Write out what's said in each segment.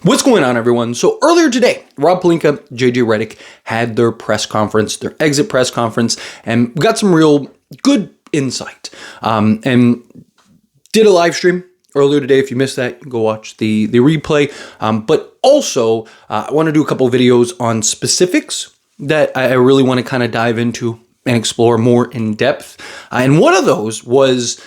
What's going on, everyone? So earlier today, Rob Pelinka, JJ Redick had their press conference, their exit press conference, and we got some real good insight. And did a live stream earlier today. If you missed that, you can go watch the replay. But also, I want to do a couple videos on specifics that I really want to kind of dive into and explore more in depth. And one of those was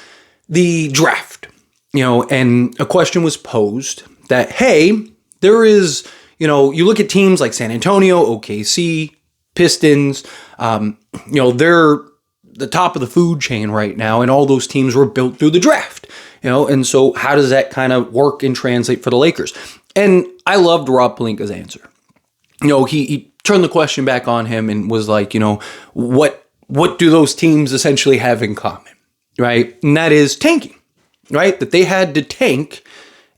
the draft, and a question was posed that, hey, there is, you look at teams like San Antonio, OKC, Pistons, they're the top of the food chain right now, and all those teams were built through the draft, and so how does that kind of work and translate for the Lakers? And I loved Rob Pelinka's answer. He turned the question back on him and was like, what do those teams essentially have in common, right? And that is tanking, right? That they had to tank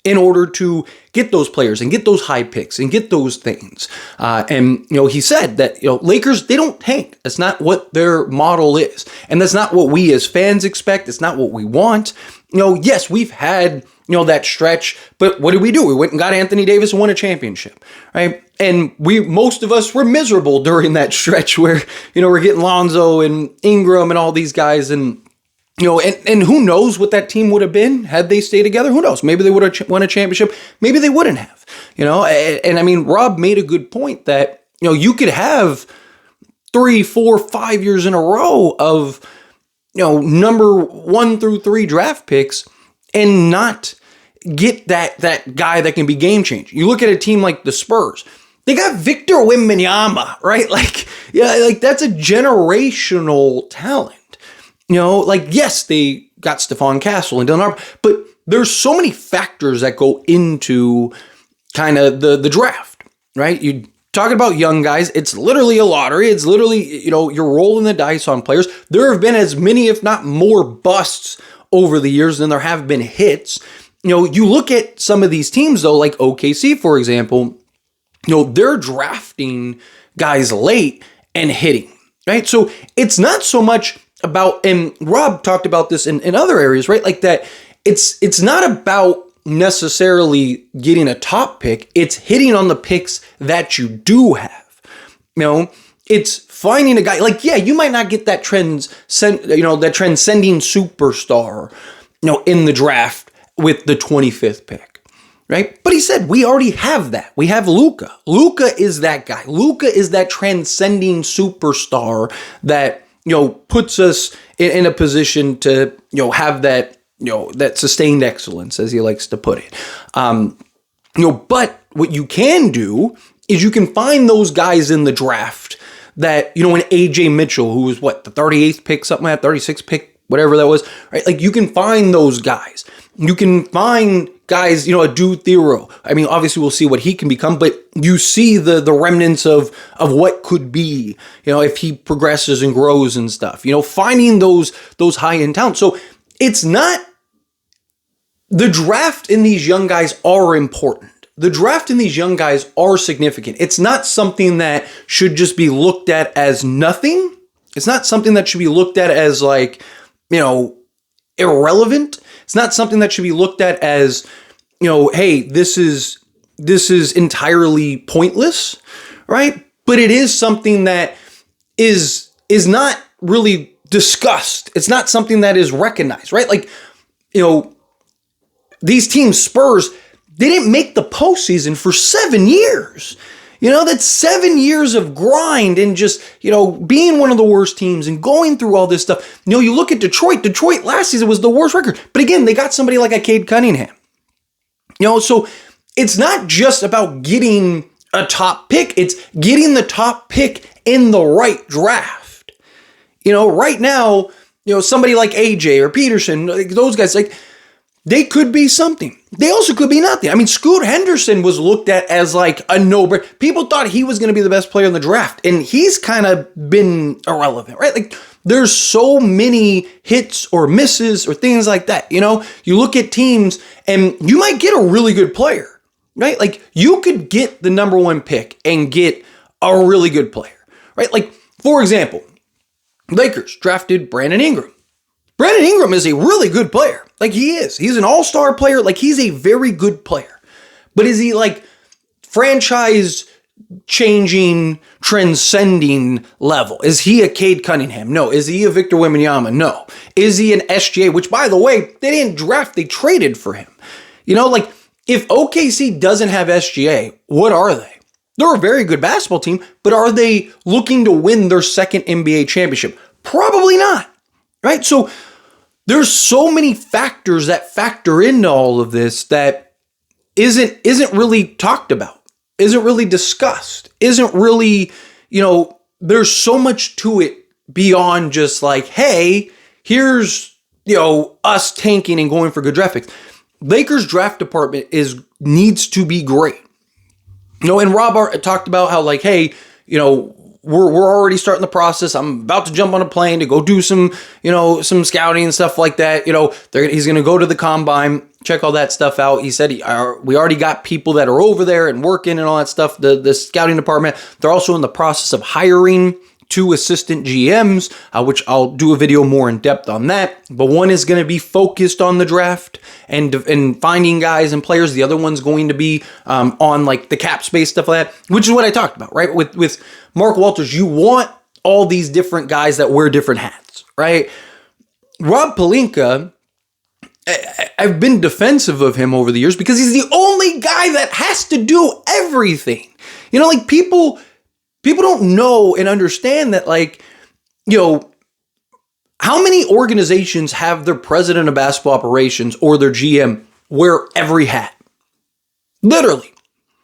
in order to get those players and get those high picks and get those things. And he said that, Lakers, they don't tank. That's not what their model is. And that's not what we as fans expect. It's not what we want. Yes, we've had, that stretch, but what did we do? We went and got Anthony Davis and won a championship, right? And most of us were miserable during that stretch where, we're getting Lonzo and Ingram and all these guys, and and who knows what that team would have been had they stayed together? Who knows? Maybe they would have won a championship. Maybe they wouldn't have, And I mean, Rob made a good point that, you could have 3, 4, 5 years in a row of, number 1 through 3 draft picks and not get that guy that can be game changing. You look at a team like the Spurs. They got Victor Wembanyama, right? That's a generational talent. Yes, they got Stephon Castle and Dylan Harper, but there's so many factors that go into kind of the draft, right? You talking about young guys, it's literally a lottery. It's literally, you're rolling the dice on players. There have been as many, if not more, busts over the years than there have been hits. You look at some of these teams, though, like OKC, for example, they're drafting guys late and hitting, right? So it's not so much about, and Rob talked about this in other areas, right? Like that, it's not about necessarily getting a top pick. It's hitting on the picks that you do have. It's finding a guy you might not get that that transcending superstar, in the draft with the 25th pick, right? But he said, we already have that. We have Luka. Luka is that guy. Luka is that transcending superstar that, puts us in a position to, have that, that sustained excellence, as he likes to put it. But what you can do is you can find those guys in the draft that, an AJ Mitchell, who was the 38th pick, something like that, 36th pick, whatever that was, right? You can find those guys. You can find guys, a Dude Theroux. I mean, obviously we'll see what he can become, but you see the remnants of what could be, if he progresses and grows and stuff, finding those high-end talents. So it's not, the draft in these young guys are important. The draft in these young guys are significant. It's not something that should just be looked at as nothing. It's not something that should be looked at as irrelevant. It's not something that should be looked at as, hey, this is entirely pointless, right? But it is something that is not really discussed. It's not something that is recognized, right? These teams, Spurs, they didn't make the postseason for 7 years. That's 7 years of grind and just, being one of the worst teams and going through all this stuff. You look at Detroit. Detroit last season was the worst record. But again, they got somebody like a Cade Cunningham. So it's not just about getting a top pick. It's getting the top pick in the right draft. Right now, somebody like AJ or Peterson, those guys, they could be something. They also could be nothing. I mean, Scoot Henderson was looked at as a no-brainer. People thought he was going to be the best player in the draft, and he's kind of been irrelevant, right? There's so many hits or misses or things like that. You look at teams, and you might get a really good player, right? You could get the number 1 pick and get a really good player, right? For example, Lakers drafted Brandon Ingram. Brandon Ingram is a really good player. He is. He's an all-star player. He's a very good player. But is he franchise changing, transcending level. Is he a Cade Cunningham? No. Is he a Victor Wembanyama? No. Is he an SGA? Which, by the way, they didn't draft, they traded for him. Like, if OKC doesn't have SGA, what are they? They're a very good basketball team, but are they looking to win their second NBA championship? Probably not, right? So there's so many factors that factor into all of this that isn't really talked about, isn't really discussed, isn't really, there's so much to it beyond just like, hey, here's, us tanking and going for good draft picks. Lakers draft department needs to be great. And Rob talked about how, like, hey, we're already starting the process. I'm about to jump on a plane to go do some scouting and stuff like that. He's going to go to the combine, check all that stuff out. He said we already got people that are over there and working and all that stuff. The scouting department, they're also in the process of hiring 2 assistant GMs, which I'll do a video more in depth on that. But one is going to be focused on the draft and finding guys and players. The other one's going to be on like the cap space stuff like that, which is what I talked about, right? With Mark Walters, you want all these different guys that wear different hats, right? Rob Pelinka, I've been defensive of him over the years because he's the only guy that has to do everything. Like people don't know and understand that, like, how many organizations have their president of basketball operations or their GM wear every hat? Literally.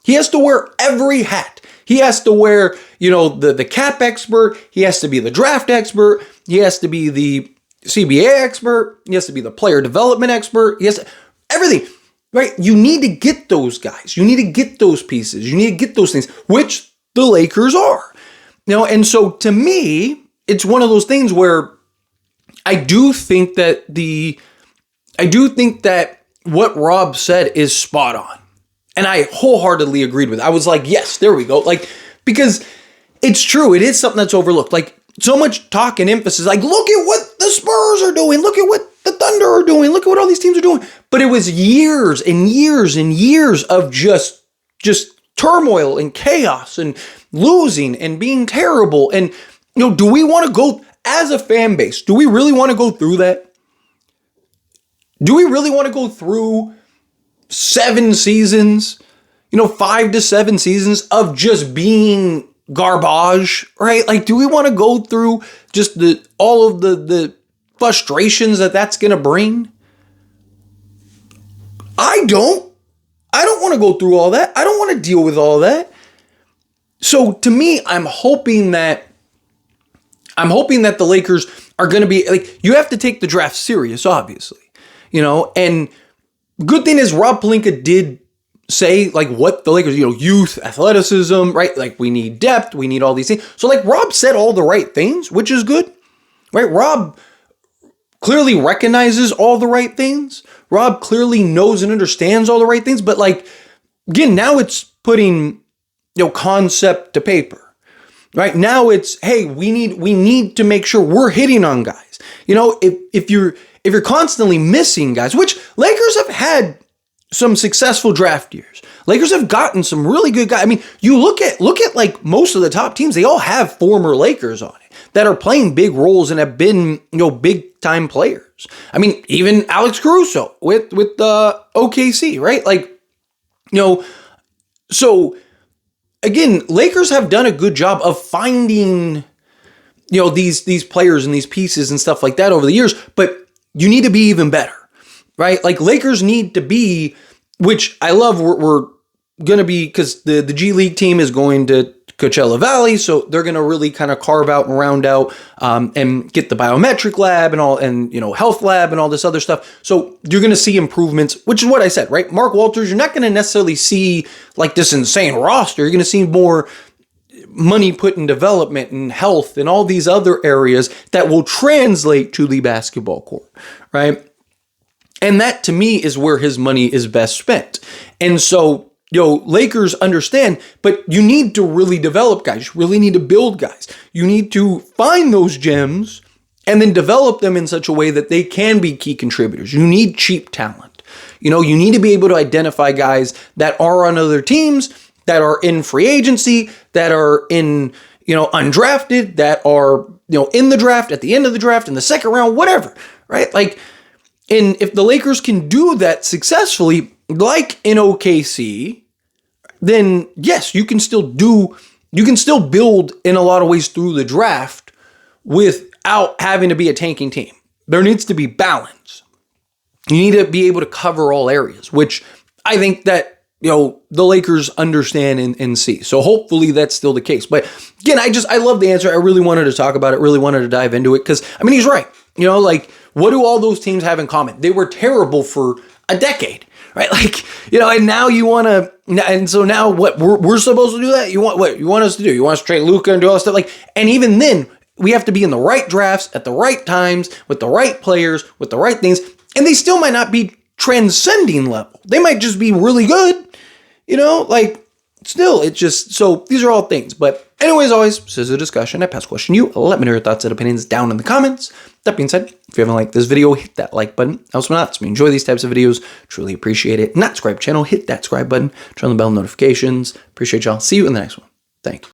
He has to wear every hat. He has to wear, the cap expert. He has to be the draft expert. He has to be the CBA expert. He has to be the player development expert. He has to, everything, right? You need to get those guys. You need to get those pieces. You need to get those things, which the Lakers are. And so to me, it's one of those things where I do think that what Rob said is spot on. And I wholeheartedly agreed with it. I was like, yes, there we go. Like, because it's true. It is something that's overlooked. Like, so much talk and emphasis, like, look at what the Spurs are doing. Look at what the Thunder are doing. Look at what all these teams are doing. But it was years and years and years of just turmoil and chaos and losing and being terrible. And, do we want to go, as a fan base, do we really want to go through that? Do we really want to go through 7 seasons, 5 to 7 seasons of just being garbage, right? Like, do we want to go through just all of the frustrations that's going to bring? I don't want to go through all that. I don't want to deal with all that. So to me, I'm hoping that the Lakers are going to be, like, you have to take the draft serious, obviously, and good thing is Rob Pelinka did say, like, what the Lakers, youth, athleticism, right? Like, we need depth, we need all these things. So, like, Rob said all the right things, which is good, right? Rob clearly recognizes all the right things. Rob clearly knows and understands all the right things. But, like, again, now it's putting, concept to paper, right? Now it's, hey, we need to make sure we're hitting on guys. If you're constantly missing guys, which Lakers have had some successful draft years. Lakers have gotten some really good guys. I mean, you look at like most of the top teams, they all have former Lakers on it that are playing big roles and have been, big time players. I mean, even Alex Caruso with OKC, right? Like, so again, Lakers have done a good job of finding, these players and these pieces and stuff like that over the years, but you need to be even better, right? Like, Lakers need to be, which I love, we're going to be, because the G League team is going to Coachella Valley, so they're going to really kind of carve out and round out and get the biometric lab and all, and, health lab and all this other stuff. So you're going to see improvements, which is what I said, right? Mark Walters, you're not going to necessarily see like this insane roster. You're going to see more money put in development and health and all these other areas that will translate to the basketball court, right? And that, to me, is where his money is best spent. And so, Lakers understand, but you need to really develop guys. You really need to build guys. You need to find those gems and then develop them in such a way that they can be key contributors. You need cheap talent. You need to be able to identify guys that are on other teams that are in free agency, that are in, undrafted, that are, in the draft, at the end of the draft, in the second round, whatever, right? Like, and if the Lakers can do that successfully, like in OKC, then yes, you can still build in a lot of ways through the draft without having to be a tanking team. There needs to be balance. You need to be able to cover all areas, which I think that, the Lakers understand and see. So hopefully that's still the case. But again, I love the answer. I really wanted to talk about it, really wanted to dive into it because, he's right. Like, what do all those teams have in common? They were terrible for a decade, right? Like, and now you want to, and so now what, we're supposed to do that? What you want us to do? You want us to trade Luka and do all that stuff? Like, and even then, we have to be in the right drafts at the right times with the right players, with the right things. And they still might not be transcending level. They might just be really good, like still it's just, so these are all things. But anyways, always, this is a discussion. I pass question you. Let me know your thoughts and opinions down in the comments. That being said, if you haven't liked this video, hit that like button. Also, not, enjoy these types of videos. Truly appreciate it. Not subscribe channel, hit that subscribe button. Turn on the bell notifications. Appreciate y'all. See you in the next one. Thank you.